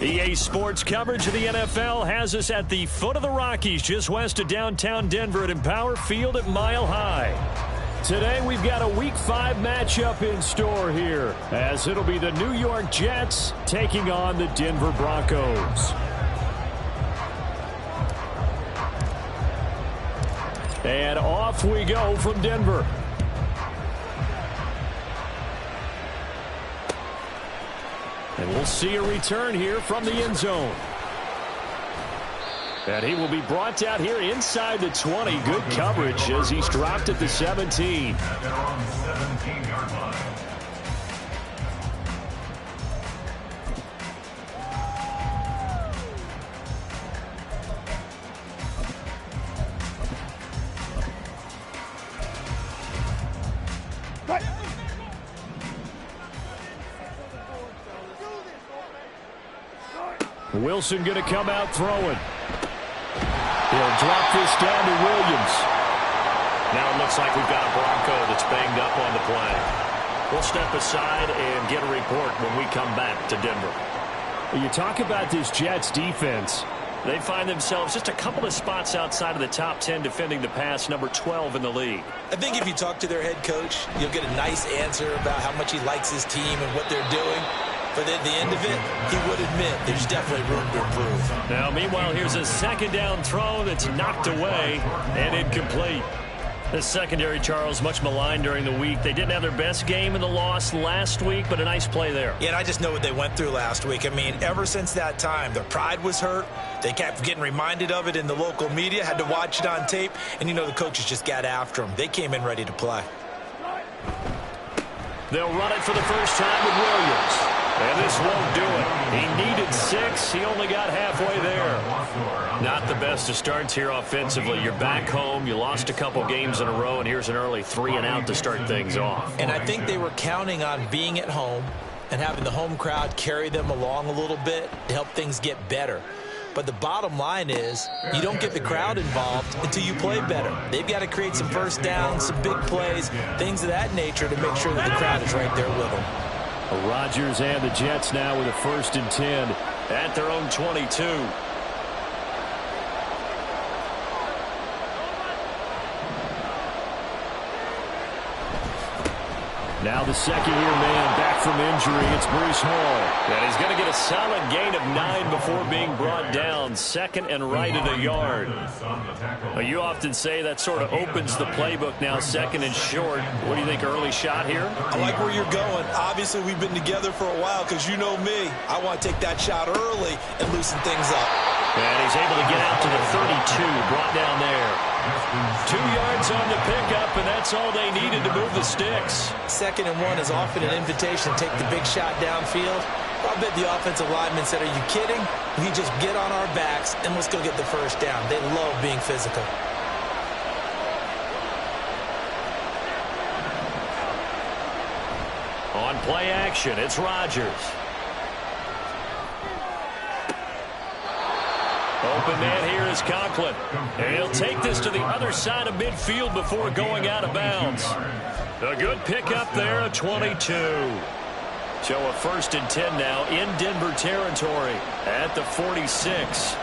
EA Sports coverage of the NFL has us at the foot of the Rockies, just west of downtown Denver at Empower Field at Mile High. Today we've got a Week 5 matchup in store here, as it'll be the New York Jets taking on the Denver Broncos. And off we go from Denver. And we'll see a return here from the end zone. And he will be brought down here inside the 20. Good coverage as he's dropped at the 17. Wilson going to come out throwing. He'll drop this down to Williams. Now it looks like we've got a Bronco that's banged up on the play. We'll step aside and get a report when we come back to Denver. You talk about this Jets defense. They find themselves just a couple of spots outside of the top 10 defending the pass, number 12 in the league. I think if you talk to their head coach, you'll get a nice answer about how much he likes his team and what they're doing. But at the end of it, he would admit there's definitely room to improve. Now, meanwhile, here's a second down throw that's knocked away and incomplete. The secondary, Charles, much maligned during the week. They didn't have their best game in the loss last week, but a nice play there. Yeah, and I just know what they went through last week. I mean, ever since that time, their pride was hurt. They kept getting reminded of it in the local media, had to watch it on tape, and, you know, the coaches just got after them. They came in ready to play. They'll run it for the first time with Williams. And this won't do it. He needed 6. He only got halfway there. Not the best of starts here offensively. You're back home. You lost a couple games in a row, and here's an early 3-and-out to start things off. And I think they were counting on being at home and having the home crowd carry them along a little bit to help things get better. But the bottom line is you don't get the crowd involved until you play better. They've got to create some first downs, some big plays, things of that nature to make sure that the crowd is right there with them. Rodgers and the Jets now with a 1st and 10 at their own 22. Now the second-year man back from injury. It's Breece Hall. And he's going to get a solid gain of 9 before being brought down. Second and right at a yard. Well, you often say that sort of opens the playbook now, second and short. What do you think, early shot here? I like where you're going. Obviously, we've been together for a while because you know me. I want to take that shot early and loosen things up. And he's able to get out to the 32, brought down there. 2 yards on the pickup, and that's all they needed to move the sticks. 2nd and 1 is often an invitation to take the big shot downfield. I bet the offensive lineman said, are you kidding? We just get on our backs, and let's go get the first down. They love being physical. On play action, it's Rodgers. Open man here is Conklin. And he'll take this to the other side of midfield before going out of bounds. A good pickup there at 22. So a 1st and 10 now in Denver territory at the 46.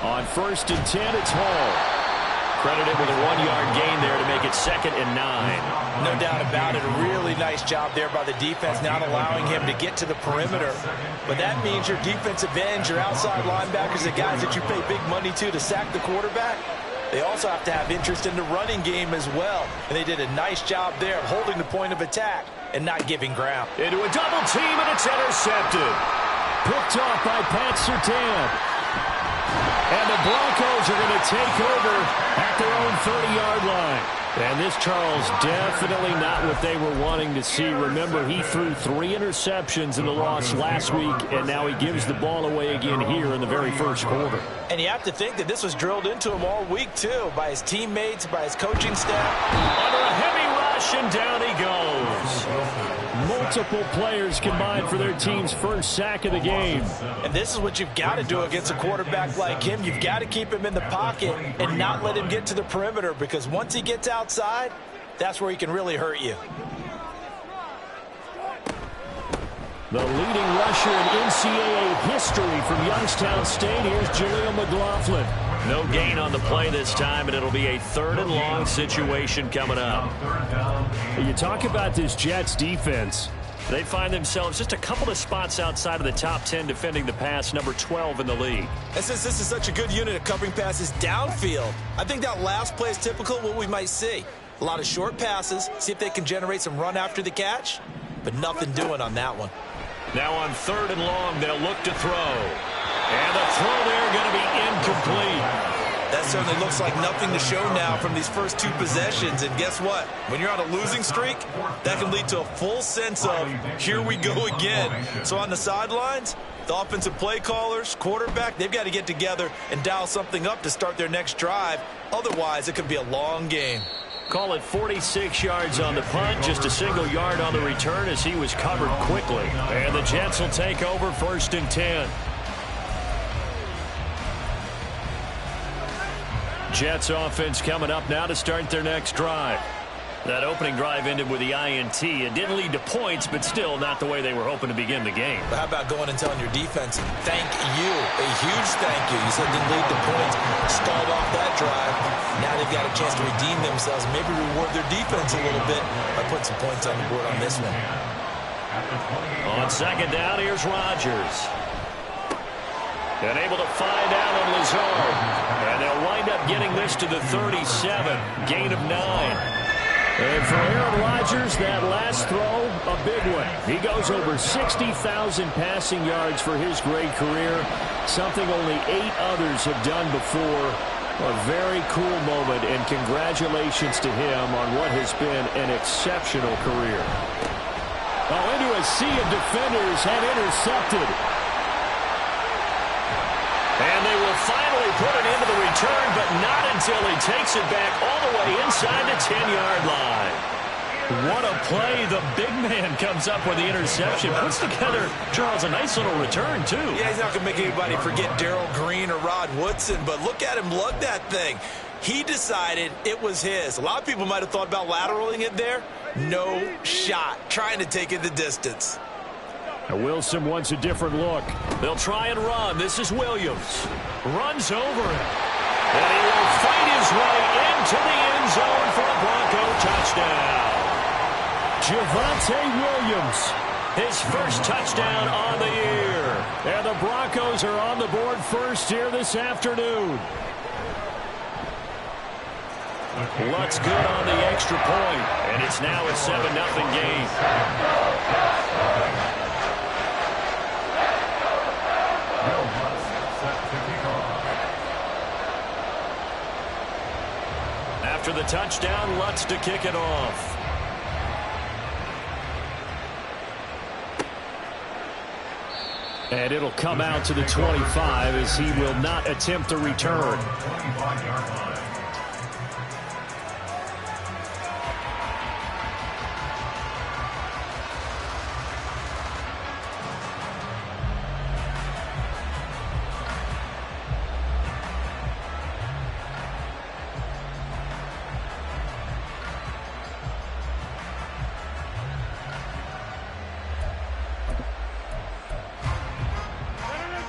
On 1st and 10, it's Hall. Credited with a 1-yard gain there to make it 2nd and 9. No doubt about it. A really nice job there by the defense, not allowing him to get to the perimeter. But that means your defensive ends, your outside linebackers, the guys that you pay big money to sack the quarterback, they also have to have interest in the running game as well. And they did a nice job there of holding the point of attack and not giving ground. Into a double team, and it's intercepted. Picked off by Pat Surtain. And the Broncos are going to take over at their own 30-yard line. And this, Charles, definitely not what they were wanting to see. Remember, he threw 3 interceptions in the loss last week, and now he gives the ball away again here in the very first quarter. And you have to think that this was drilled into him all week, too, by his teammates, by his coaching staff. Under a heavy rush, and down he goes. Multiple players combined for their team's first sack of the game. And this is what you've got to do against a quarterback like him. You've got to keep him in the pocket and not let him get to the perimeter, because once he gets outside, that's where he can really hurt you. The leading rusher in NCAA history from Youngstown State. Here's Jaleel McLaughlin. No gain on the play this time, and it'll be a 3rd and long situation coming up. You talk about this Jets defense. They find themselves just a couple of spots outside of the top 10 defending the pass, number 12 in the league. And since this is such a good unit of covering passes downfield, I think that last play is typical of what we might see. A lot of short passes, see if they can generate some run after the catch, but nothing doing on that one. Now on 3rd and long, they'll look to throw. And the throw there going to be incomplete. That certainly looks like nothing to show now from these first 2 possessions. And guess what? When you're on a losing streak, that can lead to a full sense of, here we go again. So on the sidelines, the offensive play callers, quarterback, they've got to get together and dial something up to start their next drive. Otherwise, it could be a long game. Call it 46 yards on the punt, just a single yard on the return as he was covered quickly. And the Jets will take over 1st and 10. Jets offense coming up now to start their next drive. That opening drive ended with the INT. It didn't lead to points, but still not the way they were hoping to begin the game. But how about going and telling your defense, thank you, a huge thank you. You said it didn't lead to points, stalled off that drive. Now they've got a chance to redeem themselves and maybe reward their defense a little bit by putting some points on the board on this one. On 2nd down, here's Rodgers. And able to find Allen Lazard. And they'll wind up getting this to the 37. Gain of 9. And for Aaron Rodgers, that last throw, a big one. He goes over 60,000 passing yards for his great career, something only 8 others have done before. A very cool moment, and congratulations to him on what has been an exceptional career. Oh, into a sea of defenders and intercepted. And they will finally put it into the return, but not until he takes it back all the way inside the 10-yard line. What a play. The big man comes up with the interception. Puts together, Charles, a nice little return, too. Yeah, he's not going to make anybody forget Darrell Green or Rod Woodson, but look at him lug that thing. He decided it was his. A lot of people might have thought about lateraling it there. No shot. Trying to take it the distance. Now Wilson wants a different look. They'll try and run. This is Williams. Runs over it. And he will fight his way into the end zone for a Bronco touchdown. Javonte Williams. His first touchdown on the year. And the Broncos are on the board first here this afternoon. Lutz good on the extra point. And it's now a 7-0 game. After the touchdown, Lutz to kick it off. And it'll come out to the 25 as he will not attempt a return.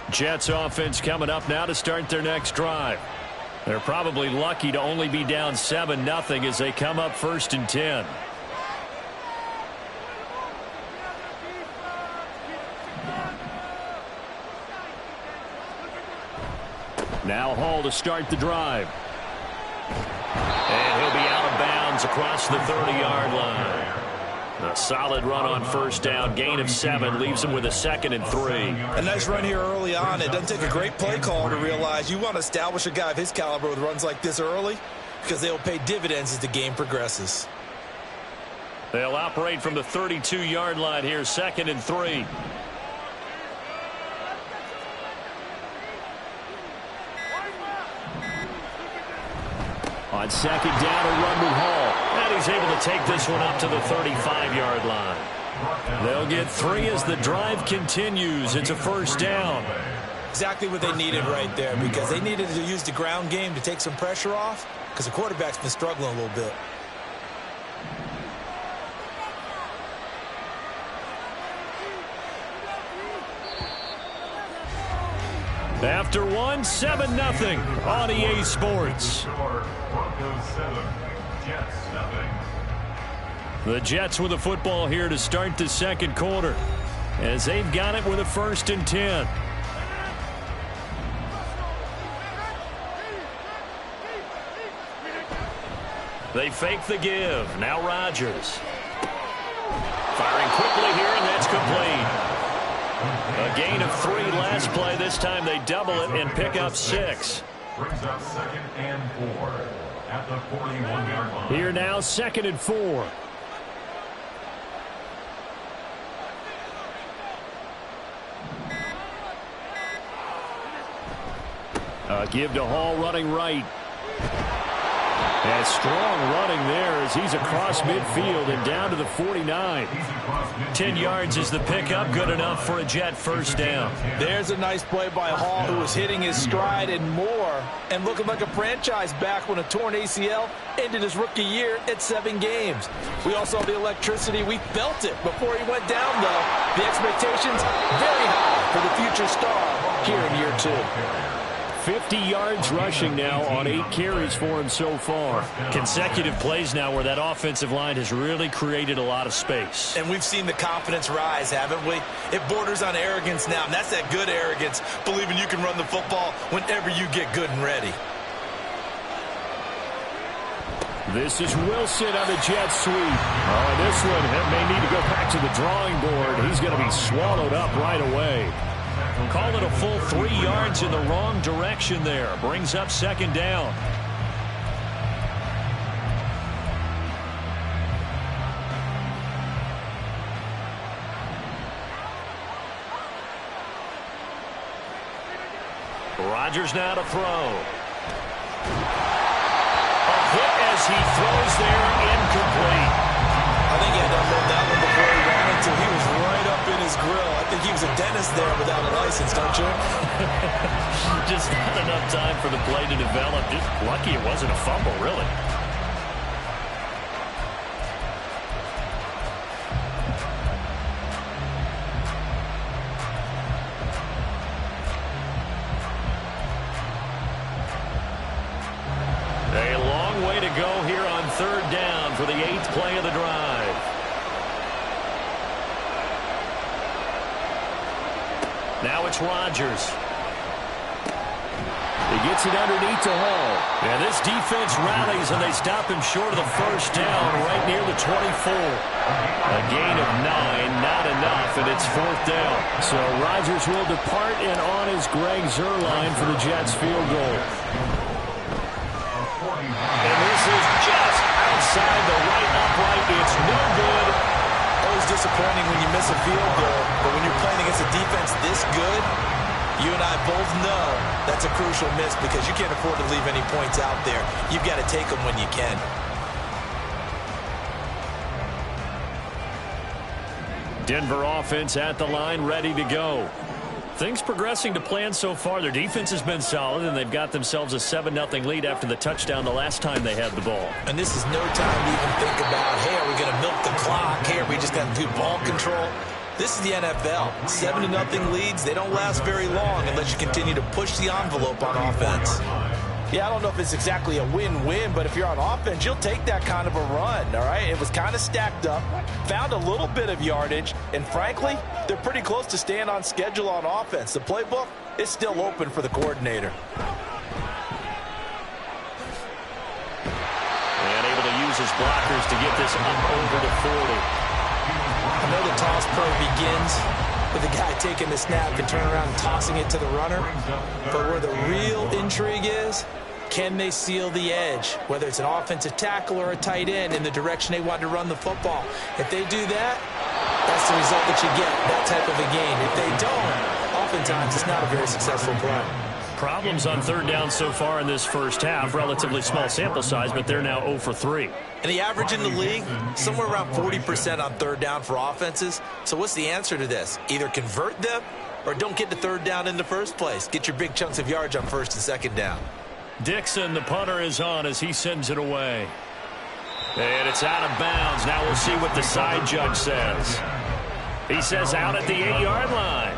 Jets offense coming up now to start their next drive. They're probably lucky to only be down 7-0 as they come up 1st and 10. Now Hall to start the drive. And he'll be out of bounds across the 30-yard line. A solid run on 1st down. Gain of 7 leaves him with a 2nd and 3. A nice run here early on. It doesn't take a great play caller to realize you want to establish a guy of his caliber with runs like this early because they will pay dividends as the game progresses. They'll operate from the 32-yard line here, 2nd and 3. On 2nd down, a run with Hall. And he's able to take this one up to the 35-yard line. They'll get 3 as the drive continues. It's a 1st down. Exactly what they needed right there because they needed to use the ground game to take some pressure off because the quarterback's been struggling a little bit. After one, 7-0 on EA Sports. Broncos 7, Jets nothing. The Jets with the football here to start the second quarter, as they've got it with a 1st and 10. They fake the give. Now Rodgers. Firing quickly here, and that's complete. A gain of 3 last play. This time they double it and pick up 6. Brings up 2nd and 4 at the 41-yard line. Here now, 2nd and 4. Give to Hall running right. And strong running there as he's across midfield and down to the 49. 10 yards is the pickup, good enough for a Jet 1st down. There's a nice play by Hall, who was hitting his stride and more, and looking like a franchise back when a torn ACL ended his rookie year at 7 games. We all saw the electricity. We felt it before he went down, though. The expectations very high for the future star here in year 2. 50 yards rushing now on 8 carries for him so far. Consecutive plays now where that offensive line has really created a lot of space. And we've seen the confidence rise, haven't we? It borders on arrogance now, and that's that good arrogance, believing you can run the football whenever you get good and ready. This is Wilson on the jet sweep. Oh, this one may need to go back to the drawing board. He's going to be swallowed up right away. Call it a full 3 yards in the wrong direction there. Brings up 2nd down. Rodgers now to throw. A hit as he throws there, incomplete. I think he had to unload that one before he ran until he was right up in his grill. I think he was a dentist there without a license, don't you? Just not enough time for the play to develop. Just lucky it wasn't a fumble, really. A long way to go here on 3rd down for the 8th play of the drive. Now it's Rodgers. He gets it underneath to Hall. And this defense rallies, and they stop him short of the 1st down right near the 24. A gain of 9, not enough, and it's 4th down. So Rodgers will depart, and on is Greg Zuerlein for the Jets field goal. And this is just outside the right upright. It's no good. Always disappointing when you miss a field goal, but when you're playing against a defense this good, you and I both know that's a crucial miss because you can't afford to leave any points out there. You've got to take them when you can. Denver offense at the line, ready to go. Things progressing to plan so far. Their defense has been solid, and they've got themselves a 7-0 lead after the touchdown the last time they had the ball. And this is no time to even think about, hey, are we going to milk the clock? Hey, are we just going to do ball control? This is the NFL. 7-0 leads, they don't last very long unless you continue to push the envelope on offense. Yeah, I don't know if it's exactly a win-win, but if you're on offense, you'll take that kind of a run, all right? It was kind of stacked up, found a little bit of yardage, and frankly, they're pretty close to staying on schedule on offense. The playbook is still open for the coordinator. And able to use his blockers to get this up over the 40. I know the toss play begins with the guy taking the snap and turning around and tossing it to the runner. But where the real intrigue is, can they seal the edge, whether it's an offensive tackle or a tight end, in the direction they want to run the football? If they do that, that's the result that you get, that type of a game. If they don't, oftentimes it's not a very successful play. Problems on 3rd down so far in this first half. Relatively small sample size, but they're now 0 for 3. And the average in the league, somewhere around 40% on 3rd down for offenses. So what's the answer to this? Either convert them or don't get to 3rd down in the first place. Get your big chunks of yards on 1st and 2nd down. Dixon, the punter, is on as he sends it away. And it's out of bounds. Now we'll see what the side judge says. He says out at the 8-yard line.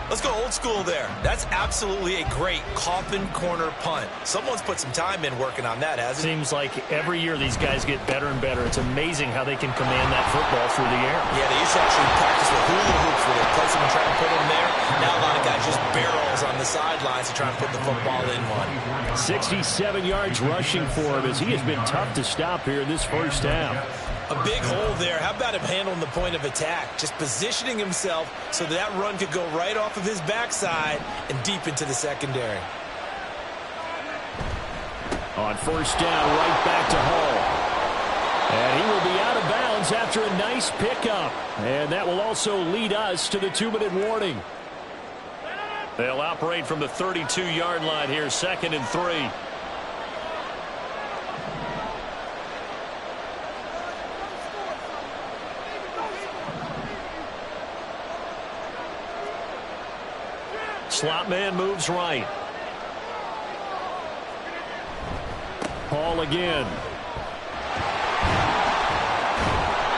Let's go old school there. That's absolutely a great coffin corner punt. Someone's put some time in working on that, hasn't it? Seems like every year these guys get better and better. It's amazing how they can command that football through the air. Yeah, they used to actually practice with hula hoops where they place them and try to put them there. Now a lot of guys just barrels on the sidelines to try and put the football in one. 67 yards rushing for him as he has been tough to stop here in this first half. A big hole there. How about him handling the point of attack? Just positioning himself so that run could go right off of his backside and deep into the secondary. On first down, right back to Hall. And he will be out of bounds after a nice pickup. And that will also lead us to the 2-minute warning. They'll operate from the 32-yard line here, 2nd and 3. Slot man moves right. Hall again.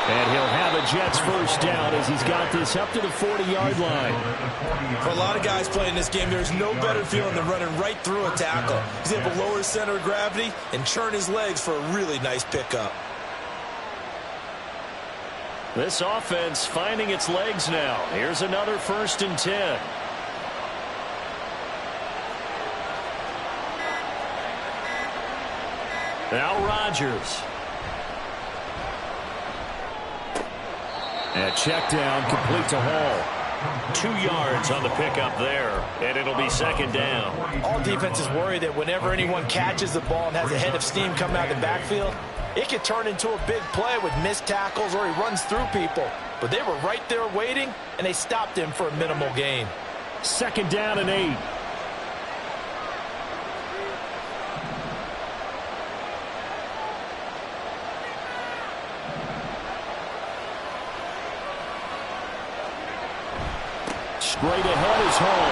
And he'll have a Jets first down as he's got this up to the 40-yard line. For a lot of guys playing this game, there's no better feeling than running right through a tackle. He's able to lower his center of gravity and churn his legs for a really nice pickup. This offense finding its legs now. Here's another 1st and 10. Now Rodgers. And check down, complete to Hall. 2 yards on the pickup there, and it'll be 2nd down. All defenses worry that whenever anyone catches the ball and has a head of steam coming out of the backfield, it could turn into a big play with missed tackles or he runs through people. But they were right there waiting, and they stopped him for a minimal gain. 2nd down and 8. Straight ahead is Hall.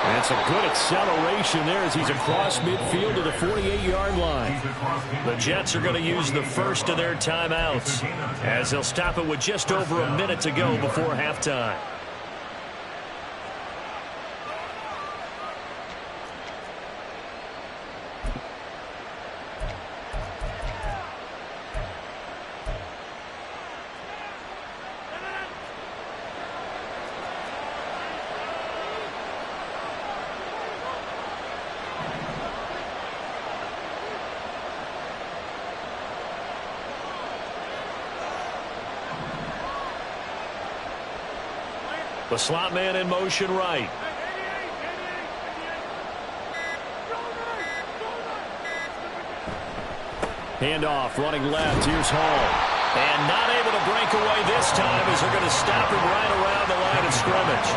And it's a good acceleration there as he's across midfield to the 48-yard line. The Jets are going to use the first of their timeouts as they'll stop it with just over a minute to go before halftime. The slot man in motion right. Handoff, running left. Here's Hall. And not able to break away this time as they're going to stop him right around the line of scrimmage.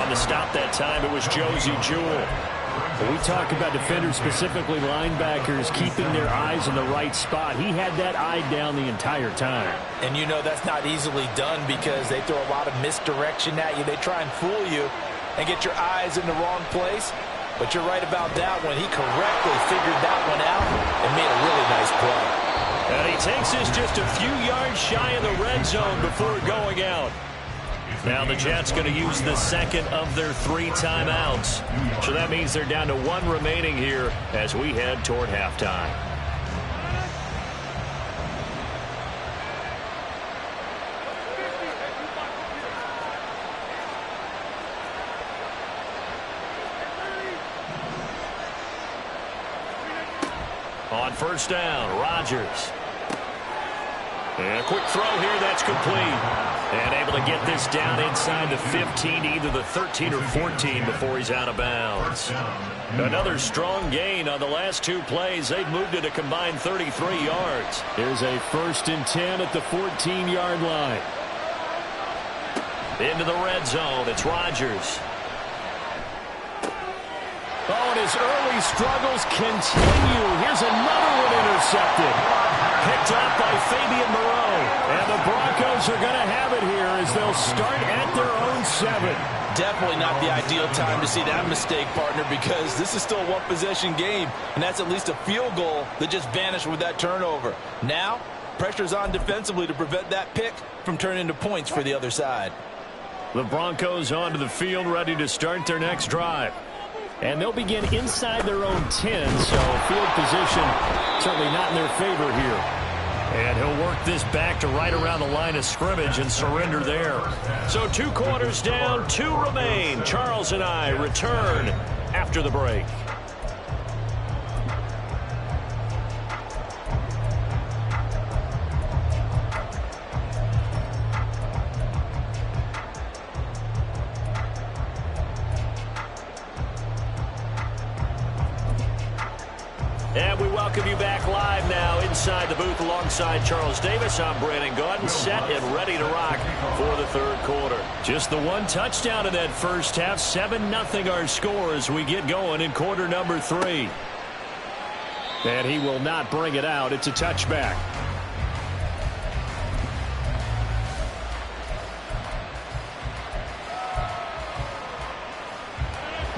On the stop that time, it was Josie Jewell. When we talk about defenders, specifically linebackers, keeping their eyes in the right spot, he had that eye down the entire time. And you know that's not easily done because they throw a lot of misdirection at you. They try and fool you and get your eyes in the wrong place. But you're right about that one. He correctly figured that one out and made a really nice play. And he takes this just a few yards shy of the red zone before going out. Now the Jets going to use the 2nd of their 3 timeouts. So that means they're down to 1 remaining here as we head toward halftime. On first down, Rodgers. And a quick throw here, that's complete. And able to get this down inside the 15, either the 13 or 14 before he's out of bounds. Another strong gain on the last 2 plays. They've moved it a combined 33 yards. Here's a 1st and 10 at the 14-yard line. Into the red zone, it's Rodgers. Oh, and his early struggles continue. Here's another one intercepted. Picked up by Fabian Moreau. And the Broncos are going to have it here as they'll start at their own 7. Definitely not the ideal time to see that mistake, partner, because this is still a one-possession game, and that's at least a field goal that just vanished with that turnover. Now, pressure's on defensively to prevent that pick from turning into points for the other side. The Broncos onto the field, ready to start their next drive. And they'll begin inside their own 10, so field position certainly not in their favor here. And he'll work this back to right around the line of scrimmage and surrender there. So 2 quarters down, 2 remain. Charles and I return after the break. And we welcome you back live now inside the booth alongside Charles Davis. I'm Brandon Gaudin, set and ready to rock for the third quarter. Just the 1 touchdown in that first half. 7-0 our score as we get going in quarter number 3. And he will not bring it out. It's a touchback.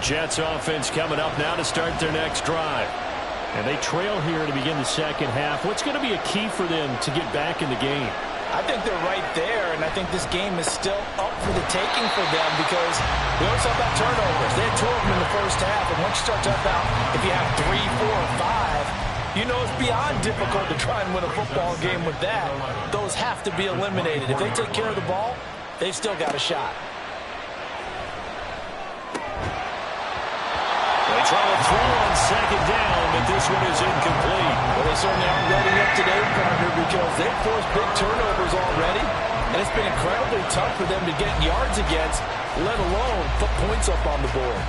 Jets offense coming up now to start their next drive. And they trail here to begin the second half. What's going to be a key for them to get back in the game? I think they're right there, and I think this game is still up for the taking for them because we always talk about turnovers. They had 2 of them in the first half, and once you start talking about if you have 3, 4, 5, you know it's beyond difficult to try and win a football game with that. Those have to be eliminated. If they take care of the ball, they've still got a shot. They try to throw on second down, but this one is incomplete. Well, they certainly aren't ready up today, partner, because they've forced big turnovers already, and it's been incredibly tough for them to get yards against, let alone put points up on the board.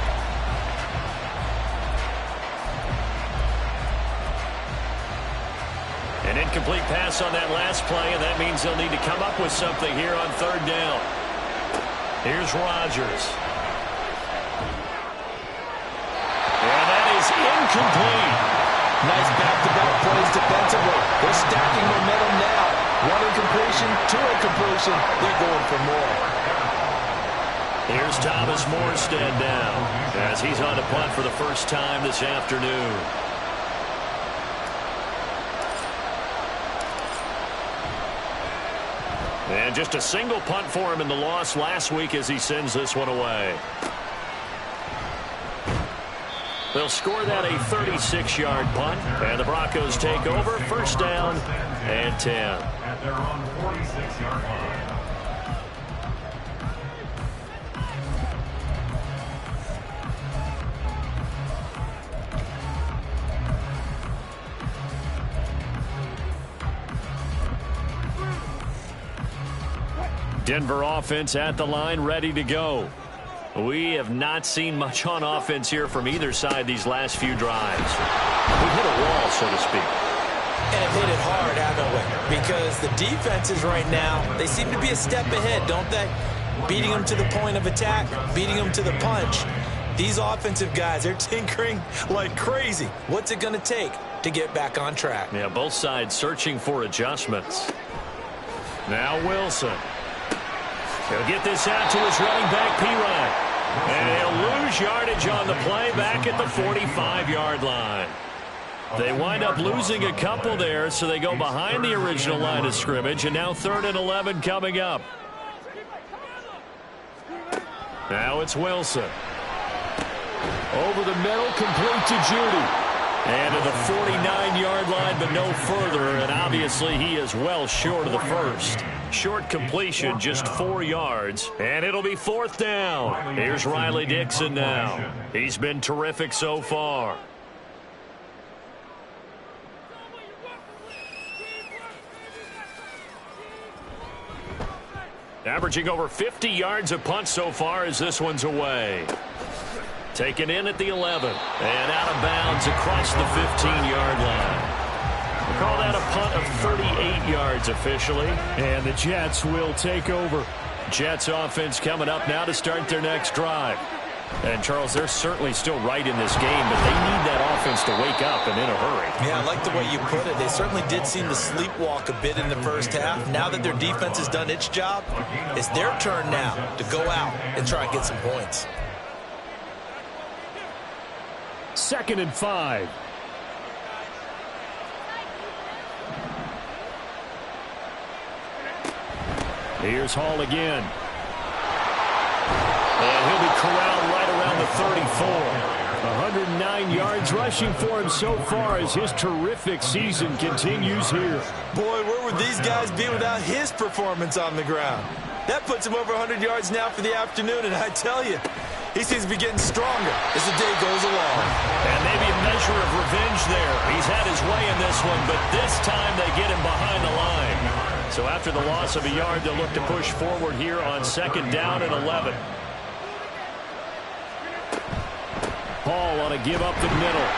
An incomplete pass on that last play, and that means they'll need to come up with something here on third down. Here's Rodgers. And that is incomplete. Nice back-to-back plays defensively. They're stacking momentum now. 1 incompletion, 2 incompletion. They're going for more. Here's Thomas Morstead down as he's on to punt for the first time this afternoon. And just a single punt for him in the loss last week as he sends this one away. They'll score that a 36-yard punt, and the Broncos take over, first down and 10. At their own 46-yard line. Denver offense at the line, ready to go. We have not seen much on offense here from either side these last few drives. We hit a wall, so to speak. And have hit it hard, haven't we? Because the defenses right now, they seem to be a step ahead, don't they? Beating them to the point of attack, beating them to the punch. These offensive guys, they're tinkering like crazy. What's it going to take to get back on track? Yeah, both sides searching for adjustments. Now Wilson. He'll get this out to his running back, P-Ryan. And he'll lose yardage on the play back at the 45-yard line. They wind up losing a couple there, so they go behind the original line of scrimmage, and now 3rd and 11 coming up. Now it's Wilson. Over the middle, complete to Judy. And to the 49-yard line, but no further, and obviously he is well short of the first. Short completion, just 4 yards, and it'll be 4th down. Here's Riley Dixon now. He's been terrific so far. Averaging over 50 yards a punt so far as this one's away. Taken in at the 11, and out of bounds across the 15-yard line. We'll call that a punt of 38 yards officially, and the Jets will take over. Jets offense coming up now to start their next drive. And, Charles, they're certainly still right in this game, but they need that offense to wake up and in a hurry. Yeah, I like the way you put it. They certainly did seem to sleepwalk a bit in the first half. Now that their defense has done its job, it's their turn now to go out and try and get some points. 2nd and 5. Here's Hall again. And he'll be corralled right around the 34. 109 yards rushing for him so far as his terrific season continues here. Boy, where would these guys be without his performance on the ground? That puts him over 100 yards now for the afternoon, and I tell you, he seems to be getting stronger as the day goes along. And maybe a measure of revenge there. He's had his way in this one, but this time they get him behind the line. So after the loss of a yard, they'll look to push forward here on 2nd down and 11. Hall on a give up the middle.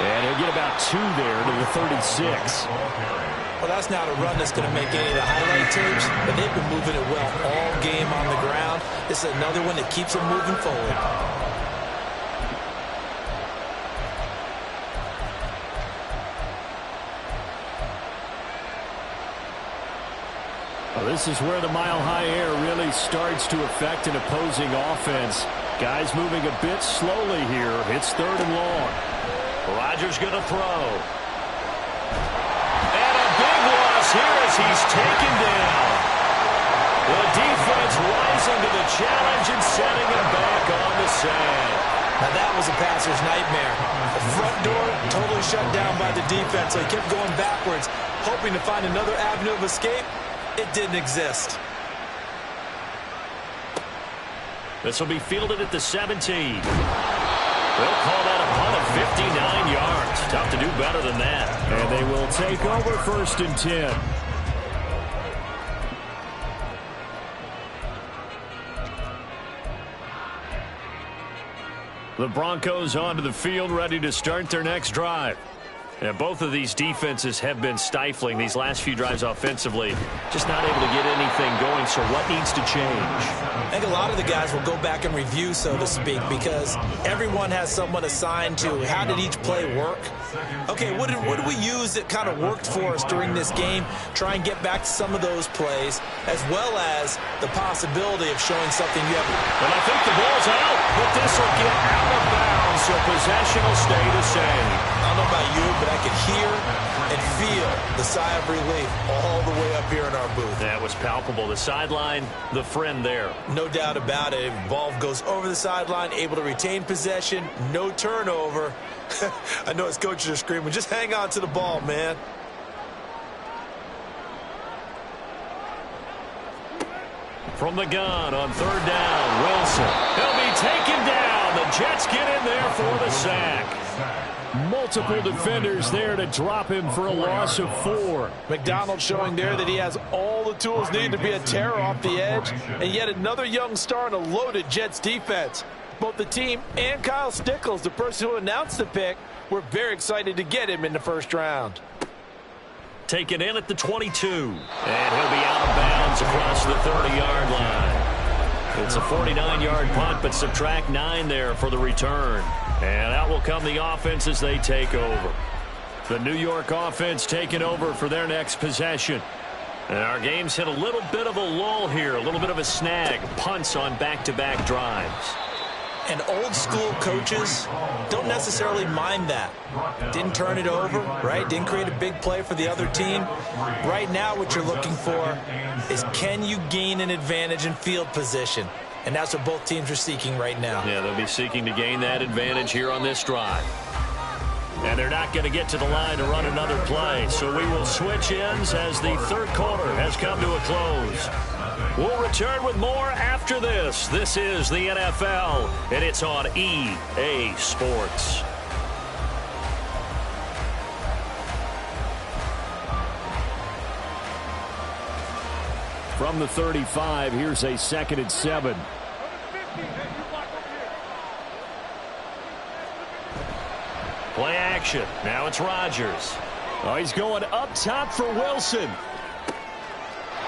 And he'll get about 2 there to the 36. Well, that's not a run that's going to make any of the highlight tapes, but they've been moving it well all game on the ground. This is another one that keeps them moving forward. Well, this is where the mile-high air really starts to affect an opposing offense. Guys moving a bit slowly here. It's 3rd and long. Rodgers going to throw. And a big loss here as he's taken down. The defense rising to the challenge and setting him back on the sand. Now that was a passer's nightmare. The front door totally shut down by the defense, so he kept going backwards, hoping to find another avenue of escape. It didn't exist. This will be fielded at the 17. They'll call that a punt of 59 yards. Tough to do better than that. And they will take over 1st and 10. The Broncos onto the field, ready to start their next drive. And both of these defenses have been stifling these last few drives offensively. Just not able to get anything going, so what needs to change? I think a lot of the guys will go back and review, so to speak, because everyone has someone assigned to how did each play work. Okay, what did we use that kind of worked for us during this game? Try and get back to some of those plays, as well as the possibility of showing something you have. But I think the ball's out, but this will get out of bounds, so possession will stay the same. I don't know about you, but I could hear and feel the sigh of relief all the way up here in our booth. That was palpable. The sideline, the friend there. No doubt about it. Ball goes over the sideline, able to retain possession, no turnover. I know his coaches are screaming, just hang on to the ball, man. From the gun on 3rd down, Wilson. He'll be taken down. The Jets get in there for the sack. Multiple defenders there to drop him for a loss of 4. McDonald showing there that he has all the tools needed to be a terror off the edge, and yet another young star in a loaded Jets defense. Both the team and Kyle Stickles, the person who announced the pick, were very excited to get him in the 1st round. Taken in at the 22. And he'll be out of bounds across the 30-yard line. It's a 49-yard punt, but subtract 9 there for the return. And out will come the offense as they take over. The New York offense taking over for their next possession. And our game's hit a little bit of a lull here, a little bit of a snag. Punts on back-to-back drives. And old-school coaches don't necessarily mind that. Didn't turn it over, right? Didn't create a big play for the other team. Right now what you're looking for is, can you gain an advantage in field position? And that's what both teams are seeking right now. Yeah, they'll be seeking to gain that advantage here on this drive. And they're not going to get to the line to run another play. So we will switch ends as the 3rd quarter has come to a close. We'll return with more after this. This is the NFL, and it's on EA Sports. From the 35, here's a 2nd and 7. Play action. Now it's Rodgers. Oh, he's going up top for Wilson.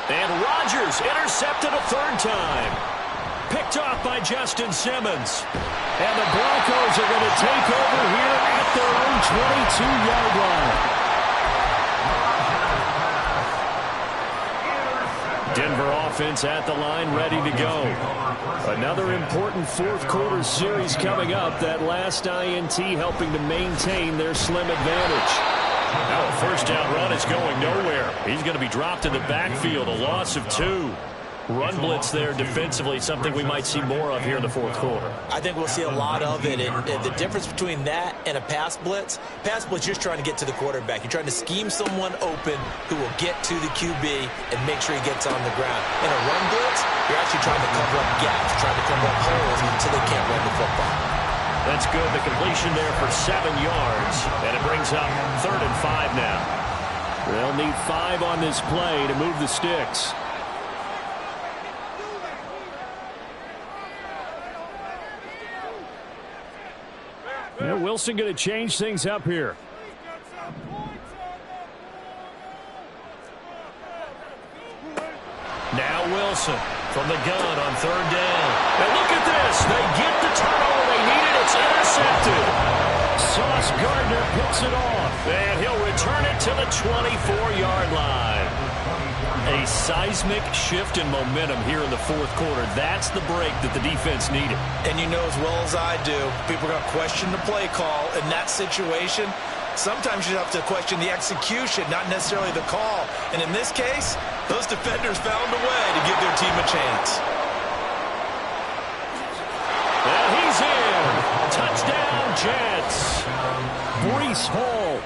And Rodgers intercepted a 3rd time. Picked off by Justin Simmons. And the Broncos are going to take over here at their own 22-yard line. Denver offense at the line, ready to go. Another important 4th quarter series coming up. That last INT helping to maintain their slim advantage. Now a 1st down run is going nowhere. He's going to be dropped in the backfield, a loss of 2. Run blitz there defensively, something we might see more of here in the fourth quarter. I think we'll see a lot of it, and the difference between that and a pass blitz, you're just trying to get to the quarterback. You're trying to scheme someone open who will get to the QB and make sure he gets on the ground. In a run blitz, you're actually trying to cover up gaps, trying to cover up holes so they can't run the football. That's good. The completion there for 7 yards, and it brings up 3rd and 5 now. They'll need 5 on this play to move the sticks. Now Wilson going to change things up here. Now Wilson from the gun on 3rd down. And look at this. They get the turnover they needed. It's intercepted. Sauce Gardner picks it off. And he'll return it to the 24-yard line. A seismic shift in momentum here in the fourth quarter. That's the break that the defense needed. And you know as well as I do, people are going to question the play call in that situation. Sometimes you have to question the execution, not necessarily the call. And in this case, those defenders found a way to give their team a chance. And he's in. Touchdown, Jets. Breece Hall,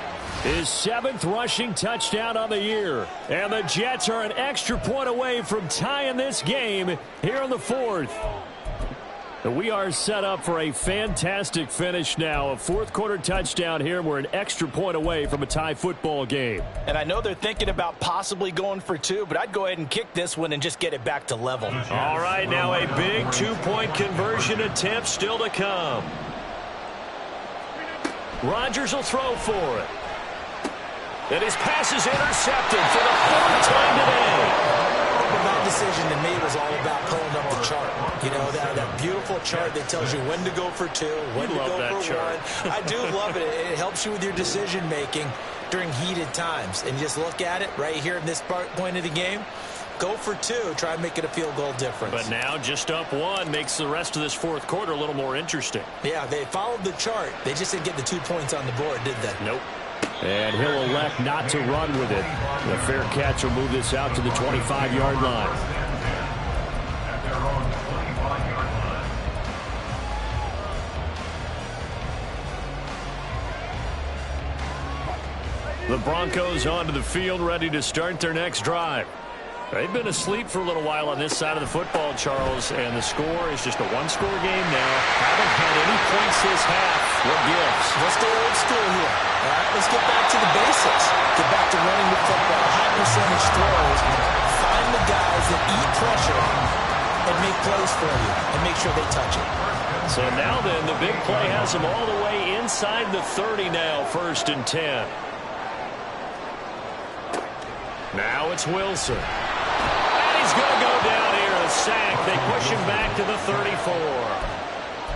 his 7th rushing touchdown on the year. And the Jets are an extra point away from tying this game here in the 4th. We are set up for a fantastic finish now. A fourth-quarter touchdown here. We're an extra point away from a tie football game. And I know they're thinking about possibly going for 2, but I'd go ahead and kick this one and just get it back to level. All right, now a big 2-point conversion attempt still to come. Rodgers will throw for it. And his pass is intercepted for the 4th time today. That decision to me was all about pulling up the chart. You know, that beautiful chart that tells you when to go for 2, when to go for 1. I do love it. It helps you with your decision-making during heated times. And you just look at it right here in this point of the game. Go for 2. Try and make it a field goal difference. But now just up 1 makes the rest of this fourth quarter a little more interesting. Yeah, they followed the chart. They just didn't get the 2 points on the board, did they? Nope. And he'll elect not to run with it. The fair catch will move this out to the 25-yard line. The Broncos onto the field, ready to start their next drive. They've been asleep for a little while on this side of the football, Charles, and the score is just a 1-score game now. Haven't had any points this half. What gives? Let's go old school here. All right, let's get back to the basics. Get back to running the football, high percentage throws. Find the guys that eat pressure and make plays for you and make sure they touch it. So now then, the big play has them all the way inside the 30 now, 1st and 10. Now it's Wilson. And he's going to go down here, a sack. They push him back to the 34.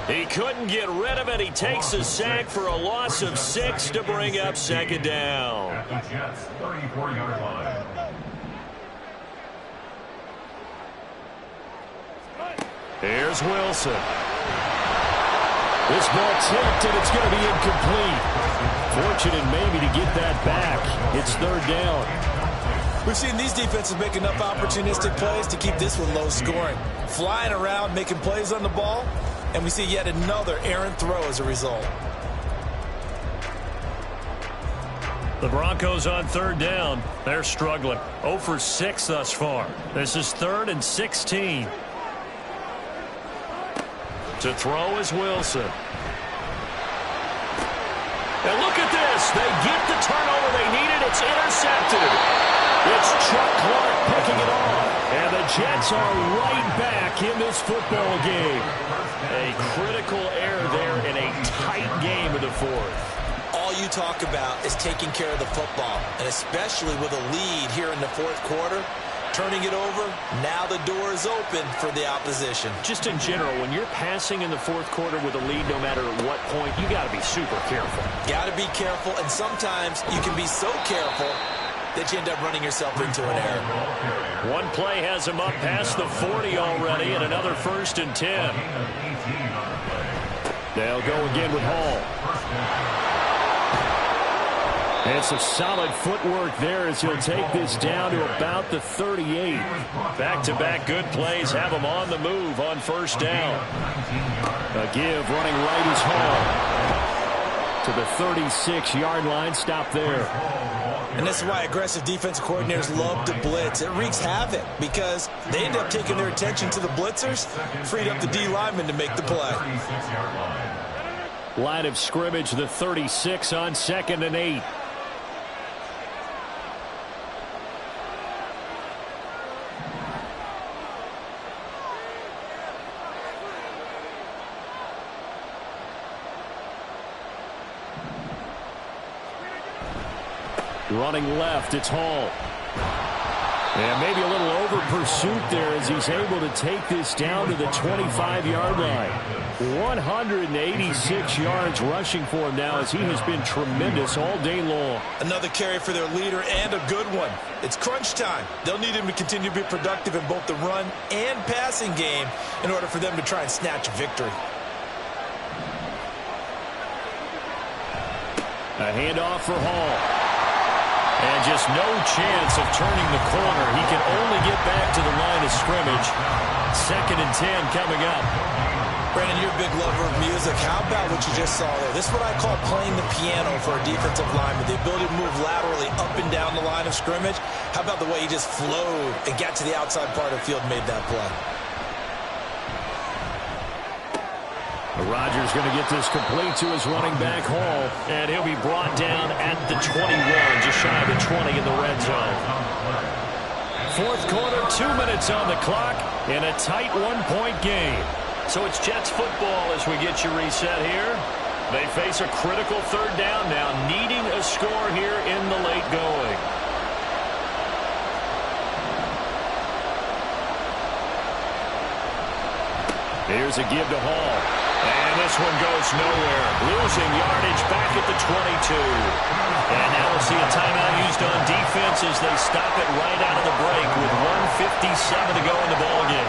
He couldn't get rid of it. He takes a sack for a loss of 6 to bring up 2nd down. At the Jets' 34-yard line. Here's Wilson. This ball tipped, and it's going to be incomplete. Fortunate maybe to get that back. It's 3rd down. We've seen these defenses make enough opportunistic plays to keep this one low scoring. Flying around, making plays on the ball, and we see yet another errant throw as a result. The Broncos on 3rd down. They're struggling. 0 for 6 thus far. This is 3rd and 16. To throw is Wilson. And look at this. They get the turnover they needed. It's intercepted. It's Chuck Clark picking it off. And the Jets are right back in this football game. A critical error there in a tight game of the 4th. All you talk about is taking care of the football, and especially with a lead here in the 4th quarter, turning it over, now the door is open for the opposition. Just in general, when you're passing in the 4th quarter with a lead, no matter at what point, you got to be super careful. Got to be careful, and sometimes you can be so careful that you end up running yourself into an error. One play has him up past the 40 already, and another 1st and 10. They'll go again with Hall. And some solid footwork there as he'll take this down to about the 38. Back-to-back good plays have him on the move on first down. A give running right is Hall to the 36-yard line. Stop there. And this is why aggressive defensive coordinators love to blitz. It wreaks havoc because they end up taking their attention to the blitzers, freed up the D lineman to make the play. Line of scrimmage, the 36 on 2nd and 8. Running left, it's Hall. And maybe a little over pursuit there as he's able to take this down to the 25-yard line. 186 yards rushing for him now as he has been tremendous all day long. Another carry for their leader and a good one. It's crunch time. They'll need him to continue to be productive in both the run and passing game in order for them to try and snatch a victory. A handoff for Hall. And just no chance of turning the corner. He can only get back to the line of scrimmage. 2nd and 10 coming up. Brandon, you're a big lover of music. How about what you just saw there? This is what I call playing the piano for a defensive lineman. The ability to move laterally up and down the line of scrimmage. How about the way he just flowed and got to the outside part of the field and made that play? Rodgers going to get this complete to his running back, Hall. And he'll be brought down at the 21, just shy of the 20 in the red zone. 4th quarter, 2 minutes on the clock in a tight 1-point game. So it's Jets football as we get you reset here. They face a critical 3rd down now, needing a score here in the late going. Here's a give to Hall. And this one goes nowhere. Losing yardage back at the 22. And now we'll see a timeout used on defense as they stop it right out of the break with 1:57 to go in the ballgame.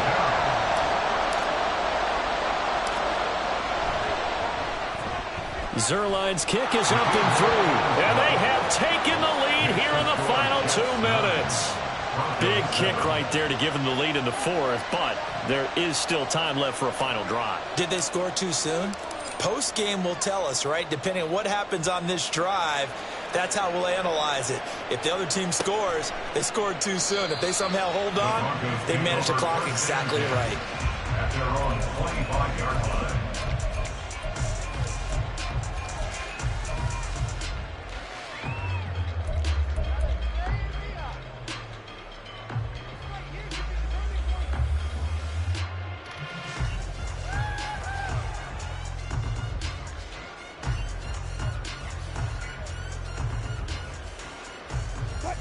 Zuerlein's kick is up and through. And they have taken the lead here in the final 2 minutes. Big kick right there to give them the lead in the 4th, but there is still time left for a final drive. Did they score too soon? Post-game will tell us, right? Depending on what happens on this drive, that's how we'll analyze it. If the other team scores, they scored too soon. If they somehow hold on, they manage the clock exactly right. At their own 25-yard line.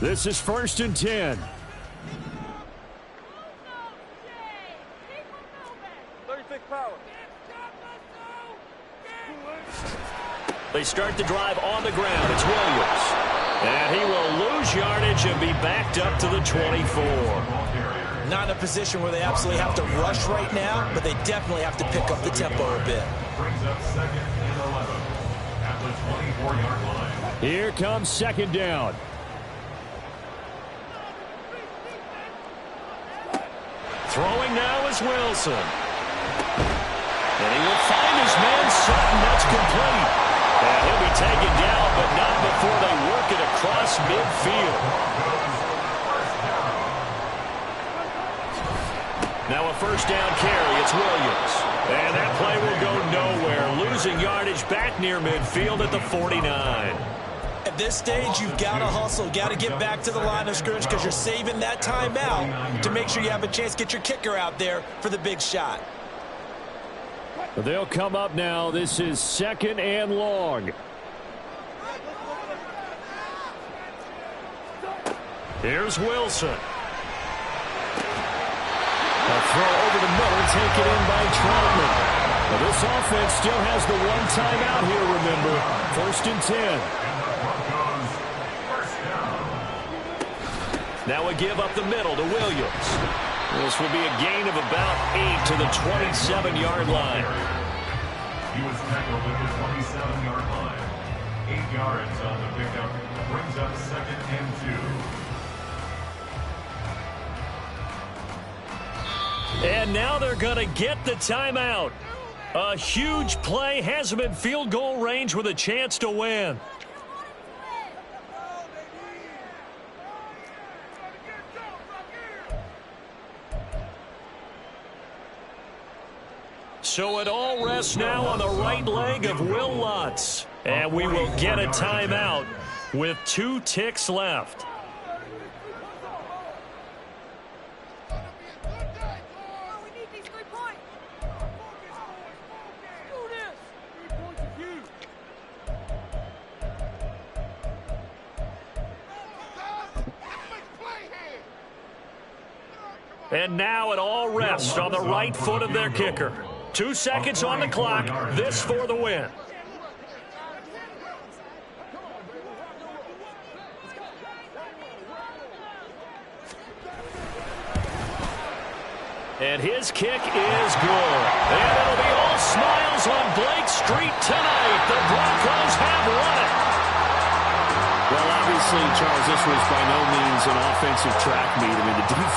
This is 1st and 10. They start the drive on the ground. It's Williams. And he will lose yardage and be backed up to the 24. Not in a position where they absolutely have to rush right now, but they definitely have to pick up the tempo a bit. Brings up 2nd and 11 at the 24-yard line. Here comes 2nd down. Throwing now is Wilson. And he will find his man Sutton. That's complete. And he'll be taken down, but not before they work it across midfield. Now a 1st down carry. It's Williams. And that play will go nowhere. Losing yardage back near midfield at the 49. At this stage, you've got to hustle, got to get back to the line of scrimmage because you're saving that timeout to make sure you have a chance to get your kicker out there for the big shot. They'll come up now. This is 2nd and long. Here's Wilson. A throw over the middle, taken in by Troutman. Well, this offense still has the one timeout here, remember. 1st and 10. Now a give up the middle to Williams. This will be a gain of about 8 to the 27-yard line. He was tackled at the 27-yard line. 8 yards on the pickup. Brings up 2nd and 2. And now they're going to get the timeout. A huge play has them in field goal range with a chance to win. So it all rests now on the right leg of Will Lutz. And we will get a timeout with 2 ticks left. And now it all rests on the right foot of their kicker. 2 seconds on the clock. This for the win. And his kick is good. And it'll be all smiles on Blake Street tonight. The Broncos have won it. Well, obviously, Charles, this was by no means an offensive track meet. I mean, the defense